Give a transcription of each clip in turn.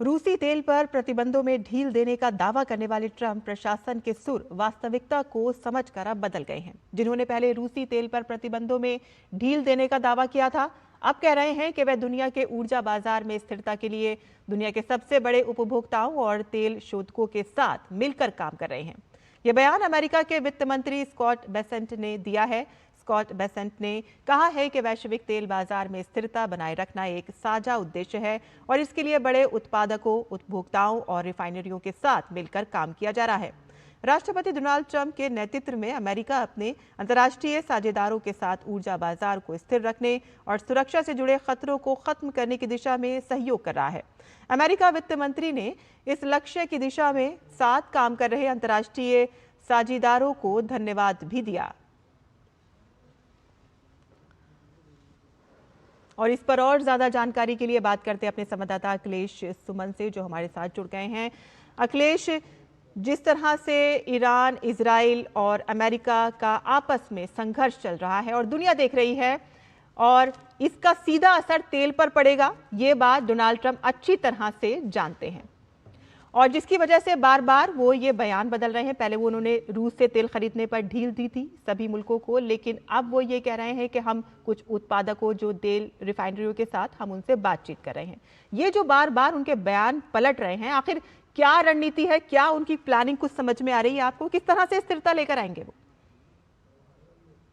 रूसी तेल पर प्रतिबंधों में ढील देने का दावा करने वाले ट्रंप प्रशासन के सुर वास्तविकता को समझकर अब बदल गए हैं। जिन्होंने पहले रूसी तेल पर प्रतिबंधों में ढील देने का दावा किया था, अब कह रहे हैं कि वह दुनिया के ऊर्जा बाजार में स्थिरता के लिए दुनिया के सबसे बड़े उपभोक्ताओं और तेल शोधकों के साथ मिलकर काम कर रहे हैं। यह बयान अमेरिका के वित्त मंत्री स्कॉट बेसेंट ने दिया है। स्कॉट बेसेंट ने कहा है कि वैश्विक तेल बाजार में स्थिरता बनाए रखना एक साझा उद्देश्य है और इसके लिए बड़े उत्पादकों, उपभोक्ताओं और रिफाइनरियों के साथ मिलकर काम किया जा रहा है। राष्ट्रपति डोनाल्ड ट्रंप के नेतृत्व में अमेरिका अपने अंतर्राष्ट्रीय साझेदारों के साथ ऊर्जा बाजार को स्थिर रखने और सुरक्षा से जुड़े खतरों को खत्म करने की दिशा में सहयोग कर रहा है। अमेरिका वित्त मंत्री ने इस लक्ष्य की दिशा में साथ काम कर रहे अंतर्राष्ट्रीय साझेदारों को धन्यवाद भी दिया। और इस पर और ज्यादा जानकारी के लिए बात करते हैं अपने संवाददाता अखिलेश सुमन से, जो हमारे साथ जुड़ गए हैं। अखिलेश, जिस तरह से ईरान, इजराइल और अमेरिका का आपस में संघर्ष चल रहा है और दुनिया देख रही है और इसका सीधा असर तेल पर पड़ेगा, ये बात डोनाल्ड ट्रंप अच्छी तरह से जानते हैं और जिसकी वजह से बार बार वो ये बयान बदल रहे हैं। पहले वो उन्होंने रूस से तेल खरीदने पर ढील दी थी सभी मुल्कों को, लेकिन अब वो ये कह रहे हैं कि हम कुछ उत्पादकों, जो तेल रिफाइनरियों के साथ, हम उनसे बातचीत कर रहे हैं। ये जो बार बार उनके बयान पलट रहे हैं, आखिर क्या रणनीति है, क्या उनकी प्लानिंग कुछ समझ में आ रही है आपको? किस तरह से स्थिरता लेकर आएंगे वो?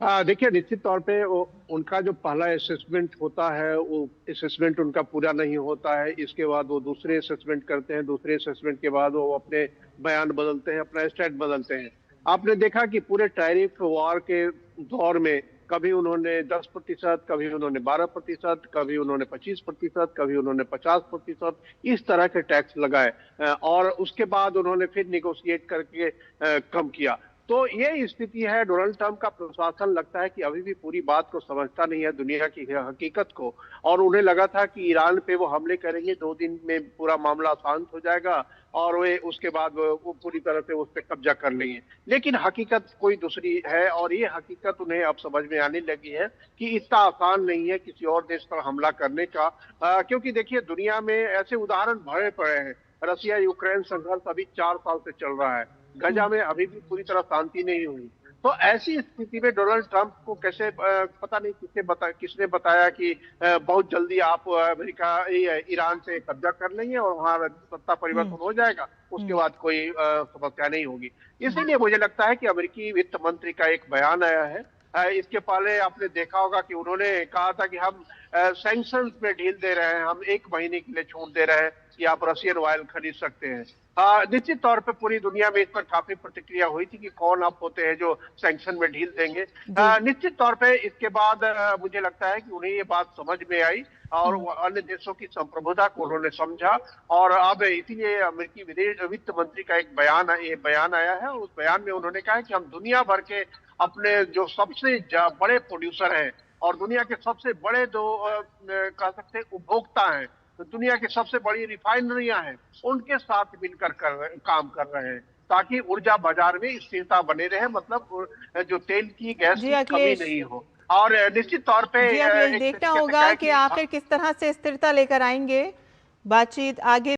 देखिए, निश्चित तौर पे उनका जो पहला असेसमेंट होता है, वो असेसमेंट उनका पूरा नहीं होता है। इसके बाद वो दूसरे असेसमेंट करते हैं, दूसरे असेसमेंट के बाद वो अपने बयान बदलते हैं, अपना स्टैंड बदलते हैं। आपने देखा कि पूरे टैरिफ वॉर के दौर में कभी उन्होंने 10%, कभी उन्होंने 12%, कभी उन्होंने 25%, कभी उन्होंने 50% इस तरह के टैक्स लगाए और उसके बाद उन्होंने फिर निगोशिएट करके कम किया। तो ये स्थिति है। डोनाल्ड ट्रंप का प्रशासन लगता है कि अभी भी पूरी बात को समझता नहीं है, दुनिया की हकीकत को। और उन्हें लगा था कि ईरान पे वो हमले करेंगे, 2 दिन में पूरा मामला शांत हो जाएगा और वे उसके बाद वो पूरी तरह से उस पर कब्जा कर लेंगे। लेकिन हकीकत कोई दूसरी है और ये हकीकत उन्हें अब समझ में आने लगी है कि इतना आसान नहीं है किसी और देश पर हमला करने का। क्योंकि देखिए, दुनिया में ऐसे उदाहरण भरे पड़े हैं। रसिया यूक्रेन संघर्ष अभी 4 साल से चल रहा है। गजा में अभी भी पूरी तरह शांति नहीं हुई। तो ऐसी स्थिति में डोनाल्ड ट्रंप को कैसे पता नहीं किसने बताया कि बहुत जल्दी आप अमेरिका ईरान से कब्जा कर लेंगे और वहां सत्ता परिवर्तन हो जाएगा, उसके बाद कोई समस्या नहीं होगी। इसीलिए मुझे लगता है कि अमेरिकी वित्त मंत्री का एक बयान आया है। इसके पहले आपने देखा होगा कि उन्होंने कहा था कि हम सैंक्शंस में ढील दे रहे हैं, हम 1 महीने के लिए छूट दे रहे हैं कि आप रशियन ऑयल खरीद सकते हैं। निश्चित तौर पे पूरी दुनिया में इस पर काफी प्रतिक्रिया हुई थी कि कौन आप होते हैं जो सैंक्शन में ढील देंगे। निश्चित तौर पे इसके बाद मुझे लगता है कि उन्हें ये बात समझ में आई और अन्य देशों की संप्रभुता को उन्होंने समझा। और अब इसीलिए अमेरिकी विदेश वित्त मंत्री का एक बयान आया है। उस बयान में उन्होंने कहा है कि हम दुनिया भर के अपने जो सबसे बड़े प्रोड्यूसर हैं और दुनिया के सबसे बड़े कह सकते हैं उपभोक्ता हैं, तो दुनिया की सबसे बड़ी रिफाइनरियां हैं, उनके साथ मिलकर काम कर रहे हैं ताकि ऊर्जा बाजार में स्थिरता बने रहे। मतलब जो तेल की, गैस जी की कमी अखिलेश, नहीं हो। और निश्चित तौर पे जी अखिलेश, एक देखना तरीके से होगा कहे कि कि आखिर किस तरह से स्थिरता लेकर आएंगे। बातचीत आगे